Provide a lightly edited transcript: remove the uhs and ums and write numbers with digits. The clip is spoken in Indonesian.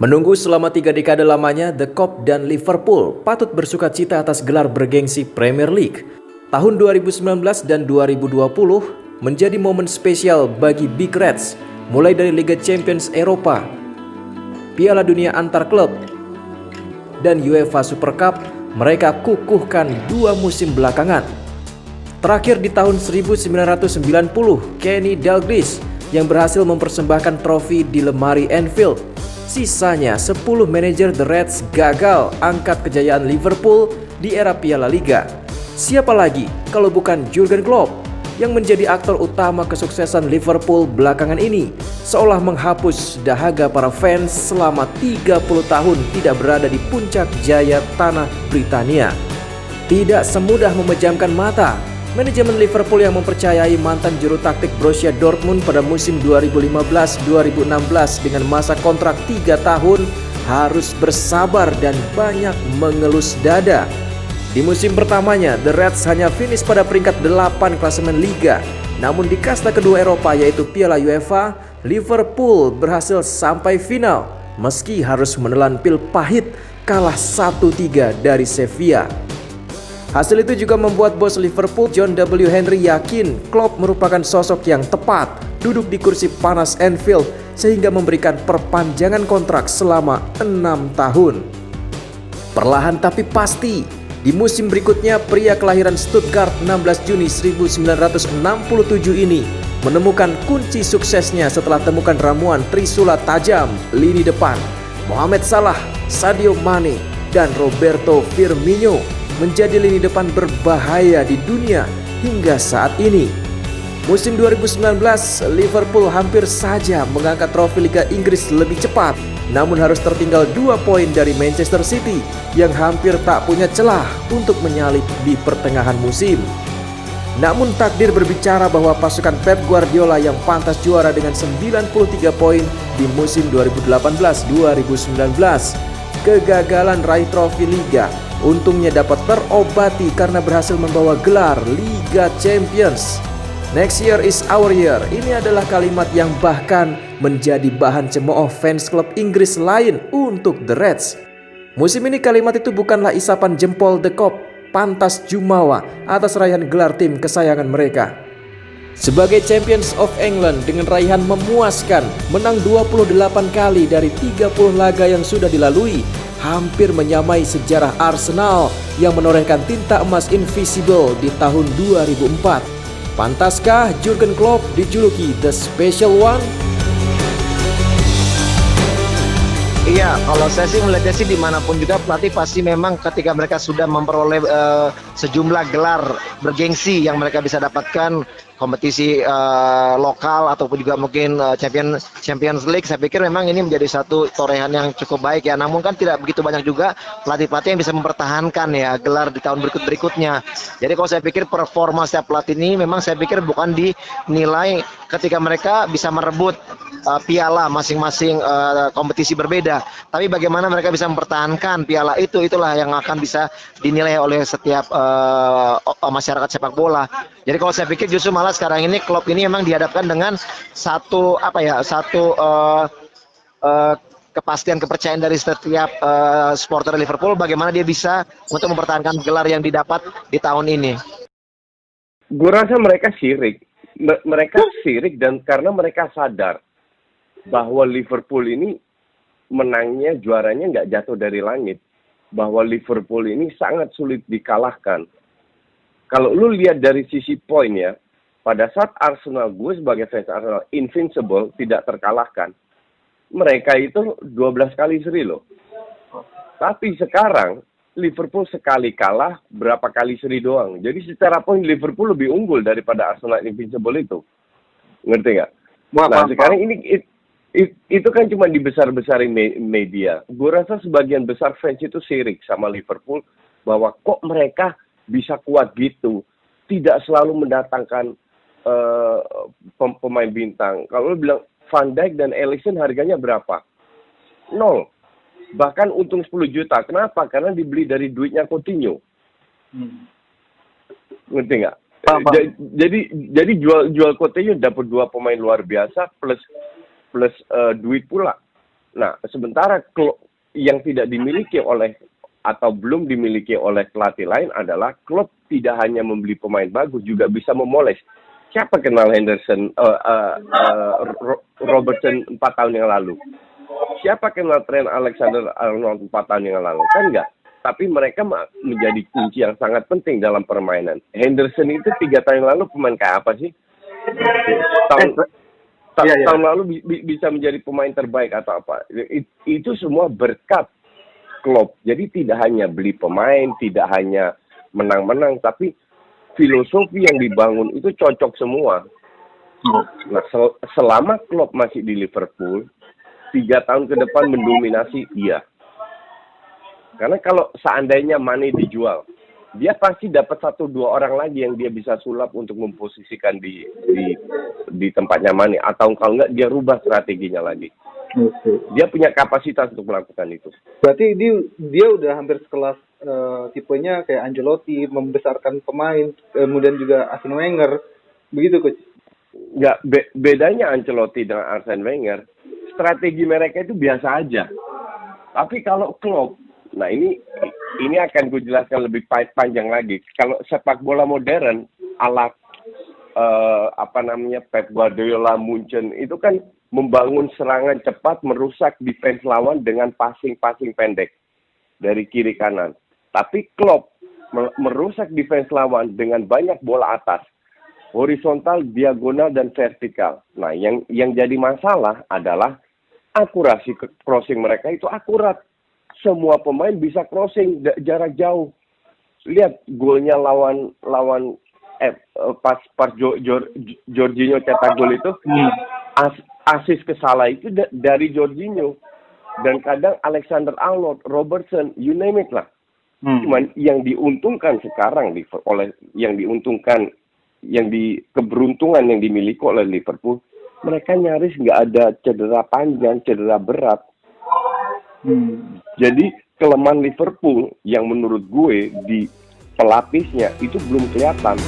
Menunggu selama 3 dekade lamanya, The Kop dan Liverpool patut bersuka cita atas gelar bergengsi Premier League. Tahun 2019 dan 2020 menjadi momen spesial bagi Big Reds, mulai dari Liga Champions Eropa, Piala Dunia antar klub, dan UEFA Super Cup. Mereka kukuhkan 2 musim belakangan. Terakhir di tahun 1990, Kenny Dalglish yang berhasil mempersembahkan trofi di lemari Anfield. Sisanya 10 manajer The Reds gagal angkat kejayaan Liverpool di era Piala Liga. Siapa lagi kalau bukan Jurgen Klopp yang menjadi aktor utama kesuksesan Liverpool belakangan ini, seolah menghapus dahaga para fans selama 30 tahun tidak berada di puncak jaya tanah Britania. Tidak semudah memejamkan mata. Manajemen Liverpool yang mempercayai mantan juru taktik Borussia Dortmund pada musim 2015-2016 dengan masa kontrak 3 tahun harus bersabar dan banyak mengelus dada. Di musim pertamanya, The Reds hanya finish pada peringkat 8 klasemen Liga. Namun di kasta kedua Eropa yaitu Piala UEFA, Liverpool berhasil sampai final meski harus menelan pil pahit kalah 1-3 dari Sevilla. Hasil itu juga membuat bos Liverpool John W. Henry yakin Klopp merupakan sosok yang tepat duduk di kursi panas Anfield sehingga memberikan perpanjangan kontrak selama 6 tahun. Perlahan tapi pasti, di musim berikutnya pria kelahiran Stuttgart 16 Juni 1967 ini menemukan kunci suksesnya setelah temukan ramuan trisula tajam lini depan. Mohamed Salah, Sadio Mane, dan Roberto Firmino menjadi lini depan berbahaya di dunia hingga saat ini. Musim 2019, Liverpool hampir saja mengangkat trofi Liga Inggris lebih cepat, namun harus tertinggal 2 poin dari Manchester City yang hampir tak punya celah untuk menyalip di pertengahan musim. Namun takdir berbicara bahwa pasukan Pep Guardiola yang pantas juara dengan 93 poin di musim 2018-2019, kegagalan raih trofi Liga untungnya dapat terobati karena berhasil membawa gelar Liga Champions. Next year is our year. Ini adalah kalimat yang bahkan menjadi bahan cemooh fans klub Inggris lain untuk The Reds. Musim ini kalimat itu bukanlah isapan jempol The Kop pantas jumawa atas raihan gelar tim kesayangan mereka. Sebagai Champions of England dengan raihan memuaskan, menang 28 kali dari 30 laga yang sudah dilalui, hampir menyamai sejarah Arsenal yang menorehkan tinta emas invisible di tahun 2004. Pantaskah Jurgen Klopp dijuluki The Special One? Iya, kalau saya sih melihatnya sih dimanapun juga pelatih pasti memang ketika mereka sudah memperoleh sejumlah gelar bergengsi yang mereka bisa dapatkan kompetisi lokal ataupun juga mungkin Champions League, saya pikir memang ini menjadi satu torehan yang cukup baik ya. Namun kan tidak begitu banyak juga pelatih-pelatih yang bisa mempertahankan ya gelar di tahun berikutnya. Jadi kalau saya pikir performa setiap pelatih ini memang saya pikir bukan dinilai ketika mereka bisa merebut piala masing-masing kompetisi berbeda, tapi bagaimana mereka bisa mempertahankan piala itulah yang akan bisa dinilai oleh setiap masyarakat sepak bola. Jadi kalau saya pikir justru malah sekarang ini klub ini memang dihadapkan dengan satu kepastian kepercayaan dari setiap supporter Liverpool bagaimana dia bisa untuk mempertahankan gelar yang didapat di tahun ini. Gue rasa mereka sirik. Mereka sirik dan karena mereka sadar bahwa Liverpool ini menangnya, juaranya nggak jatuh dari langit. Bahwa Liverpool ini sangat sulit dikalahkan. Kalau lu lihat dari sisi poin ya, pada saat Arsenal, gue sebagai fans Arsenal, invincible, tidak terkalahkan. Mereka itu 12 kali seri loh. Tapi sekarang, Liverpool sekali kalah, berapa kali seri doang. Jadi secara poin Liverpool lebih unggul daripada Arsenal invincible itu. Ngerti nggak? Nah sekarang ini itu kan cuma dibesar-besarin media. Gue rasa sebagian besar fans itu sirik sama Liverpool bahwa kok mereka bisa kuat gitu. Tidak selalu mendatangkan pemain bintang. Kalau lu bilang Van Dijk dan Alisson harganya berapa? 0. Bahkan untung 10 juta. Kenapa? Karena dibeli dari duitnya Coutinho. Ngerti nggak? Jadi jual Coutinho dapat 2 pemain luar biasa plus duit pula. Nah, sementara yang tidak dimiliki oleh atau belum dimiliki oleh pelatih lain adalah klub tidak hanya membeli pemain bagus, juga bisa memoles. Siapa kenal Henderson, Robertson 4 tahun yang lalu? Siapa kenal Trent Alexander-Arnold 4 tahun yang lalu? Kan enggak. Tapi mereka menjadi kunci yang sangat penting dalam permainan. Henderson itu 3 tahun yang lalu pemain kayak apa sih? Tahun lalu bisa menjadi pemain terbaik atau apa? Itu semua berkat Klopp. Jadi tidak hanya beli pemain, tidak hanya menang-menang, tapi filosofi yang dibangun itu cocok semua. Nah, selama Klopp masih di Liverpool, 3 tahun ke depan mendominasi, iya. Karena kalau seandainya Mane dijual, dia pasti dapat 1-2 orang lagi yang dia bisa sulap untuk memposisikan di tempatnya Mane. Atau kalau enggak, dia rubah strateginya lagi. Dia punya kapasitas untuk melakukan itu. Berarti dia udah hampir sekelas tipenya kayak Ancelotti, membesarkan pemain, kemudian juga Arsene Wenger, begitu Coach? Nggak, bedanya Ancelotti dengan Arsene Wenger, strategi mereka itu biasa aja. Tapi kalau Klopp, nah ini akan gue jelaskan lebih panjang lagi. Kalau sepak bola modern ala Pep Guardiola, Munchen itu kan membangun serangan cepat, merusak defense lawan dengan passing pendek dari kiri kanan. Tapi Klopp merusak defense lawan dengan banyak bola atas, horizontal, diagonal, dan vertikal. Nah, yang jadi masalah adalah akurasi crossing mereka itu akurat. Semua pemain bisa crossing jarak jauh. Lihat golnya lawan pas Jorginho cetak gol itu, asis ke Salah itu dari Jorginho. Dan kadang Alexander-Arnold, Robertson, you name it lah. Cuman yang diuntungkan sekarang keberuntungan yang dimiliki oleh Liverpool, mereka nyaris nggak ada cedera panjang, cedera berat. Jadi kelemahan Liverpool yang menurut gue di pelapisnya itu belum kelihatan.